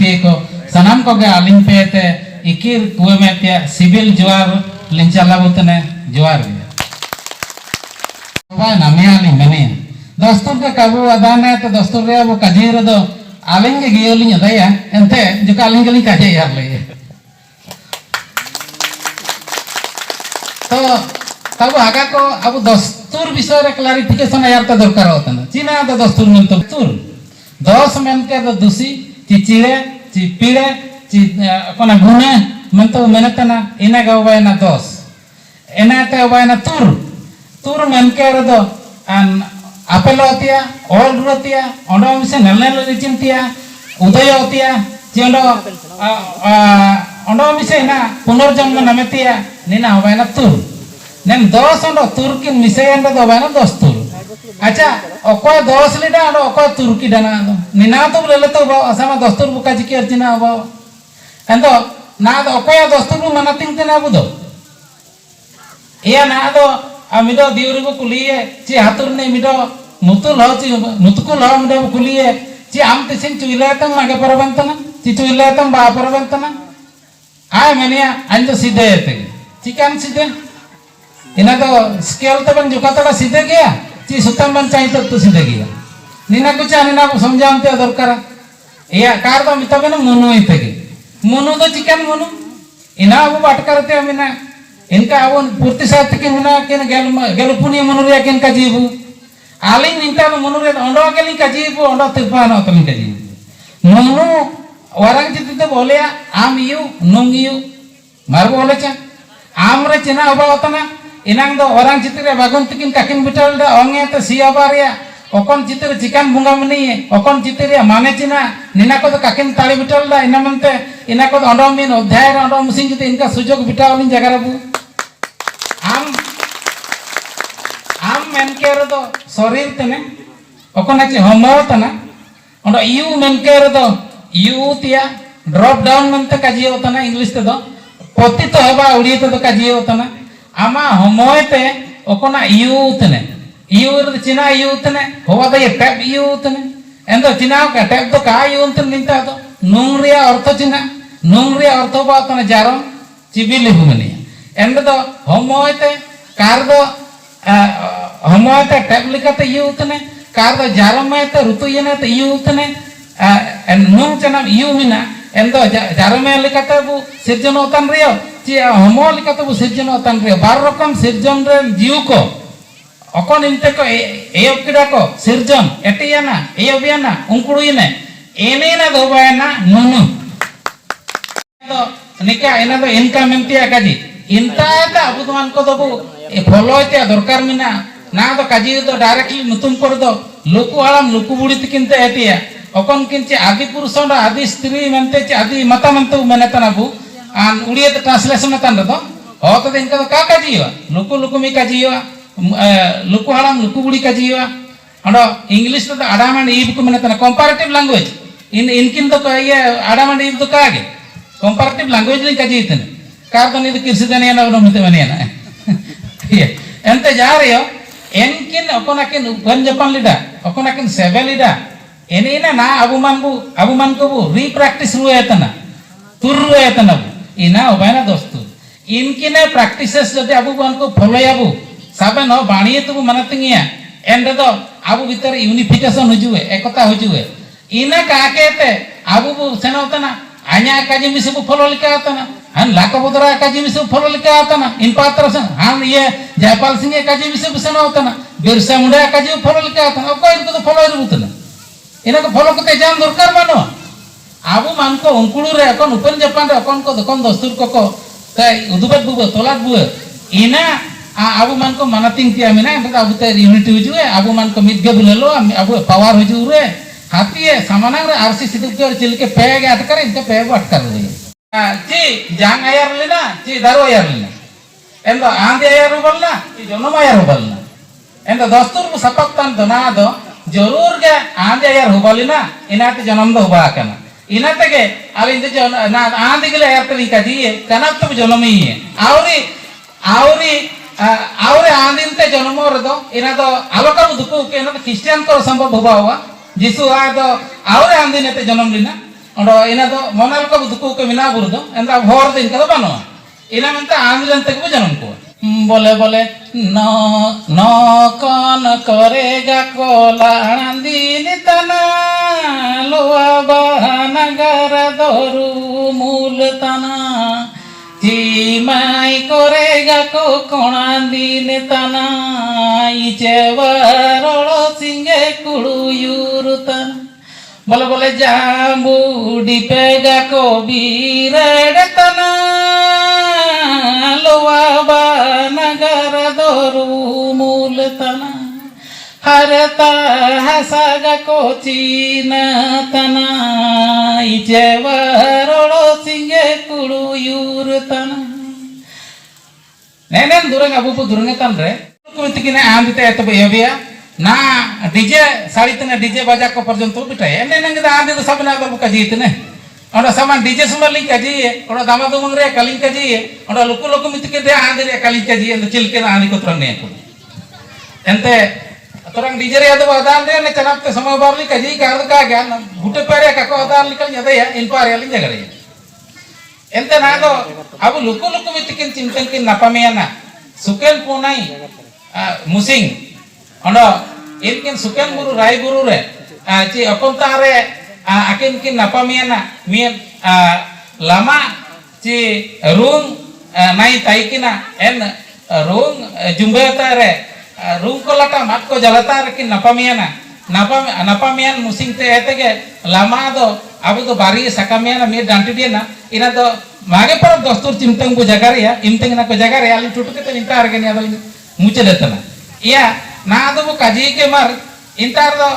अतिथि को सनाम को गे आलिंग पेते इकिर कुए में त्या सिविल जोर लिंचाला बुतने जोर बाय नामे आलिंग मने दस्तूर के काबू अदान है तो दस्तूर रे वो कजीर दो आलिंग के गियोलिंग अदाया एंते जो कालिंग गली काजे यार ले तो तब आगा को अब दस्तूर विषय रे क्लैरिफिकेशन यार तो दरकार होता ना चीना तो दस्तूर में तो दस्तूर दस में के तो दूसरी चिचिड़े चिपीड़े कोना गुने मन तो मेहनत ना इना का उबाय ना दस इना ते उबाय ना तुर तुर मन के रे अन आपेल होतिया ऑल होतिया ओंडो मिसे नलने रिचिंतिया उदय होतिया चेंडो ओंडो मिसे ना पुनर्जन्म नमेतिया निना उबाय ना तुर नेम दस ओंडो तुर की मिसे एंडो दो उबाय ना दस तुर अच्छा ओको दस लीडा ओंडो ओको तुर की डाना निना तो लेले तो असामा दस तुर बुका जिकी अर्जिना अब एंदो ना दो ओको दस तुर मनातिंग तेना बुदो या ना दो अमिदो दिवरी को कुलिए ची हातुर ने मिदो नुतुल हो ची नुतुकुल हो मिदो कुलिए ची आम तिसिन चुइले तंग मागे परबंतना ची चुइले तंग बा परबंतना आय मनिया अंजो सीधे ते चिकन सीधे इना तो स्केल तो बन जुका तड़ा सीधे गया ची सुतम बन चाहिए तो सीधे गया निना कुछ निना को समझाते दरकार या कार तो मितबे न मुनु इते मुनु तो चिकन मुनु इना वो बाटकारते अमिना इनका अब पूर्ति साथ के मुना के गेलपुनी मनुरिया के इनका जीवु आलिंग निंता मनुरिया ओंडो के लिंका जीवु ओंडो तिरपान होता लिंका जीवु मुनु वरंग जिते तो बोले आम यू नुंग यू मार बोले चा आम रे चिना अबा होता ना इनांग दो वरंग जिते बागुन तिकिन काकिन बिटल दा ओंगे तो सिया बारिया ओकन जिते चिकन बुंगा मनी ओकन जिते माने चिना निना को तो काकिन ताली बिटल दा इना मनते इना को ओंडो मिन अध्याय ओंडो मुसिन जिते इनका सुजोग बिटावलिन जगह रबु आम मेन के रे दो शरीर तने ओकना चे होमो तना ओंडो यू मेन के रे दो यू तिया ड्रॉप डाउन मनते काजी होतना इंग्लिश ते दो पतित होबा उड़ी ते दो काजी होतना आमा होमोते ओकना यू तने यू रे चिना यू तने होवा दे टैप यू तने एंदो चिना का टैप दो का यू तने निंता दो नुंग रे अर्थ चिना नुंग रे अर्थ बा तने जारम चिबिले हुमनी एंदो दो होमोते कार दो होमोते टैप लिकाते यू तने कार दो जारम में ते ऋतु येने ते यू तने नुंग चना यू मिना एंदो जारम में लिकाते बु सिर्जन ओतन रियो ची होमो लिकाते बु सिर्जन ओतन रियो बार रकम सिर्जन रे जीव को अकन इनते को एयबकिडा को सिर्जन एटियाना एयबियाना उंकुड़ुइने एनेना दोबायना नुनु तो निका एना दो इनका मेंतिया काजी इंता एता अबुदमान को दबु ए फॉलो एतिया दरकार मिना ना दो काजी दो डायरेक्टली नुतुम कर दो लोकु आलम लोकु बुड़ी तिकिनते एतिया अकन किनचे आदि पुरुषन आदि स्त्री मेंते चे आदि मता मंतु मेनेतना बु आन उड़िया ट्रांसलेशन तन दो हो तो इनका तो का काजी हो लोकु लोकु मी काजी हो लुकु हालाम लुकु बुड़ी का जीवा अंडो इंग्लिश तो आडाम एंड ईव को मने तना कंपैरेटिव लैंग्वेज इनकिन तो ये आडाम एंड ईव तो कागे कंपैरेटिव लैंग्वेज लिंक का जीतने कार तो नहीं तो किसी दिन ना उन्होंने मिलते बनिया ना ये एंते जा रहे हो इनकिन अकोना किन वन जापान लीडा अकोना किन सेवन लीडा इन्हीं ना अबुमान को वो रीप्रैक्टिस रुए तना तुर रुए तना इना उबायना दोस्तों इनकी ने प्रैक्टिसेस जो अबुमान को फॉलो याबू साबे न बाणीए तो मनतिंगिया एंड दो आबु भीतर यूनिफिकेशन हुजुए एकता हुजुए इना काकेते आबु बु सेनोतना आन्या काजी मिसे बु फॉलो लिका होतना हन लाको बदरा काजी मिसे फॉलो लिका होतना इन पात्र से हन ये जयपाल सिंह काजी मिसे बु सेनो होतना बिरसा मुंडा काजी फॉलो लिका होतना ओको इनको तो फॉलो रुतना इना को फॉलो कते जान दरकार मानो आबु मान को उनकुडु रे कोन उपन जापान रे कोन को दोकन दस्तूर को ताई उदुबत बुबे तोलात बुए इना आबु मान को मानतिंग तिया मिना एंड आबु ते यूनिटी हुजुए आबु मान को मिदगे बुलेलो आबु पावर हुजु रे हाथीए सामानंग रे आरसी सिदुके चिलके पेगे अटकर इनके पेगे अटकर रे ची जांग आयर लेना ची दारो आयर लेना एंदो आंदे आयर बोलना ची जनम आयर बोलना एंदो दस्तूर को सपक्तन दना दो जरूर के आंदे आयर होबलिना इनाते जन्म दो होबा कना इनाते के अलिन दे ना आंदे के आयर तरी का दिए कनक तो जन्म ही है आवरी आवरे आंदिन ते जन्म रे दो इना दो आलोका दुकु के ना क्रिश्चियन को संभव होबा हुआ जीसु आ दो आवरे आंदिन ते जन्म Leena ondo ina do monal ko duku ko mina burdo endra bhor din ka bano ina menta आंध्रन तक bu janam ko बोले बोले no no कौन करेगा कोला दिन तना लोआ बहनगर दोरू मूल तना चिमाई करेगा को कोणा दिन तना इचे वरोड़ो सिंगे कुड़ू यूर तना बोले बोले जाम्बू डिपेगा को बीरेड तना लोआ नगर दोरू मूल तना हरता हसागा को चीन तना इचे वरोड़ो सिंगे कुड़ू यूर तना नेनेन दुरंग अबू पु दुरंग तन रे को तिकिने आंदिते तो बेबिया ना डीजे साड़ी तने डीजे बजा को पर्यंत बिटाय नेनेन गे आंदि तो सबना तो कजीतने ओडा सामान डीजे सुमलिंग कजी ओडा दामा दुमंग रे कलिंग कजी ओडा लुकु लुकु मितके दे आंदि रे कलिंग कजी एंद चिलके ना आंदि को तरने को एंते तरंग डीजे रे अदो अदान रे ने चनापते समय बारली कजी कार का ज्ञान गुटे पेरे का को अदान निकल जदे इन पार यालिंग जगरे एंते ना दो अब लुकु लुकु मितके चिंतन की नापामियाना सुकेन पोनाई मुसिंग ओडा इनकिन सुकेन गुरु राय गुरु रे ची अकोंता रे akin kin napa miana mien lama ci rung nai taikina en rung jumbeta re rung ko lata mat ko jalata re kin napa mian musing te etege lama do abu do bari sakamiana mir danti dia na ina do mage par dostur cimteng bu jagare ya imteng na ko jagare alin tutu ke ten intar ge ni ado muce detana iya na do bu kaji ke mar intar do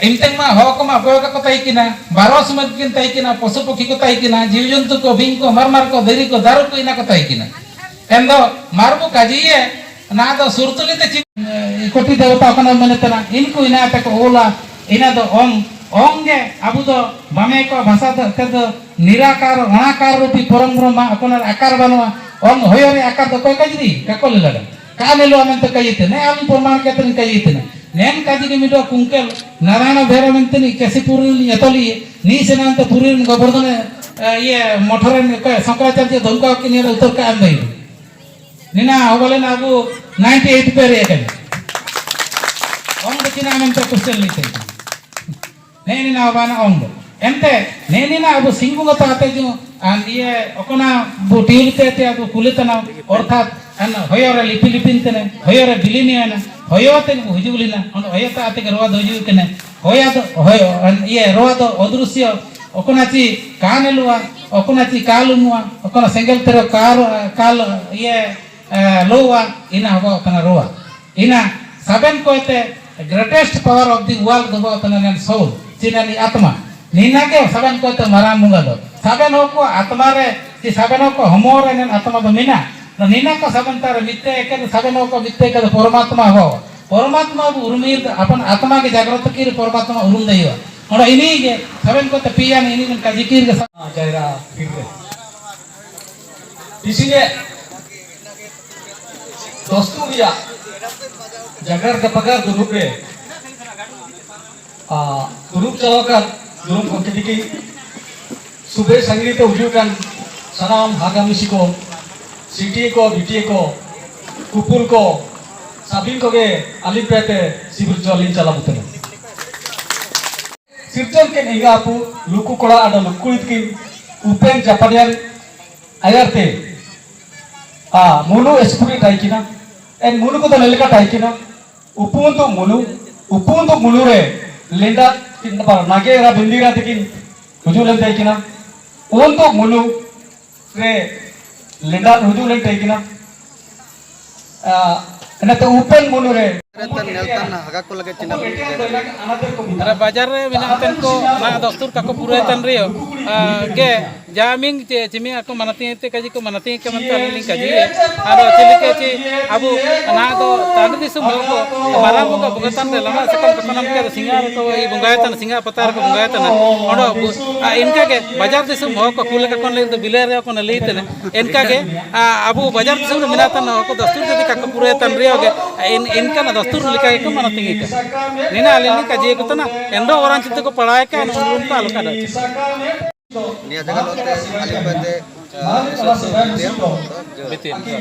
imteng ma ho ko ma boga ko taikina baros mutkin taikina पशु पक्षी को ताइकिना जीव जंतु को भिंग को मर को देरी को दारू को इना को ताइकिना एंदो मारबो काजिए ना दो सुरतुली ते कोटि देवता कना मने तना इनको इना ते को ओला इना दो ओंगे अबु दो बामे को भाषा दो निराकार अनाकार रूपी परम ब्रह्म अपना आकार बनवा ओंग होयरे आकार दो कोई काजरी का को लेला का लेलो अनंत कहिते ने आमी प्रमाण के तन कहिते नेन काजी के मिडो कुंकेल नारायण भेर मेंतनी कैसी पूरी यतली नी सेनांत पूरी गोवर्धन ये मोठरे शंकराचार्य धमका के ने उत्तर का आम दई निना होबले ना अबु 98 पे रे के ओम दकिना मंत्र क्वेश्चन लिखे ने निना बाना ओम एंते ने निना अबु सिंगु गता आते जो ये ओकना बु टीलते ते अबु कुलितना अर्थात अन होयरे लिपि लिपिनतने होयरे बिलिनियाना होयोते हुजुलिना अन होयता आते रोवा दोजु कने होया तो होयो ये रोवा तो अदृश्य ओकनाची कानेलुआ ओकनाची कालुमुआ ओकना सेंगल तेरो काल ये लोवा इना हबो कना रोवा इना सबन कोते greatest power of the world दबो तना नेन सोल चिनानी आत्मा नीना के सबन कोते माराम मुंगा दो सबन को आत्मा रे कि सबन को हमोरे नेन आत्मा दो मिना नीना को सबंतर मित्ते के सबन को मित्ते के परमात्मा हो परमात्मा उर्मीर अपन आत्मा के जागृत की परमात्मा उरुम दैवा और इनी के सबन को तपिया इनी का जिकिर के जायरा फिरले इसलिए दोस्तों या जगर दपगर दुरुप रे दुरुप चलाकर दुरुप को किदिकी सुबह संगीत उजुkan सनाम हागामिसी को सिटी को बीटी को कुपुल को साबिन को के अलिप पेटे सिबिर चलिन चला बुतन सिरचन के निगापु लुकु कोड़ा आडा लुकुइत की उपेन जापानियन आयरते मुनु एस्पुरी टाइकिना एन मुनु को तो लेलका टाइकिना उपुंतु मुनु रे लेंडा किन पर नागे रा बिंदीरा तकिन हुजुलन टाइकिना उंतु मुनु रे लेंडा हुजुलन टाइकिना एनते उपेन मुनु रे अरे बाजार रे बिनातन को ना दस्तूर का को पूरे तन रियो के जामिंग चिमी को मनती ते काजी को मनती के मन लिंक काजी आरो चले के ची अबु ना दो तान दिसुम को मारा बुगा बुगतन रे लमा सकम कतनम के सिंगार तो ई बुंगायतन सिंगा पतार को बुंगायतन ओडो इनका के बाजार दिसुम हो को कुल का कोन ले तो बिले रे को न लेतन इनका के अबु बाजार दिसुम मिनातन को दस्तूर जदी का को पूरे तन रियो के इनका ना दस्तूर लिखा के मनती के नीना अलिन काजी को तना एंडो वरान चित को पढ़ाए के अनुरूम का Alka Nia jaga lote alipate Mahal kalau sebenarnya tiang musim to Aki,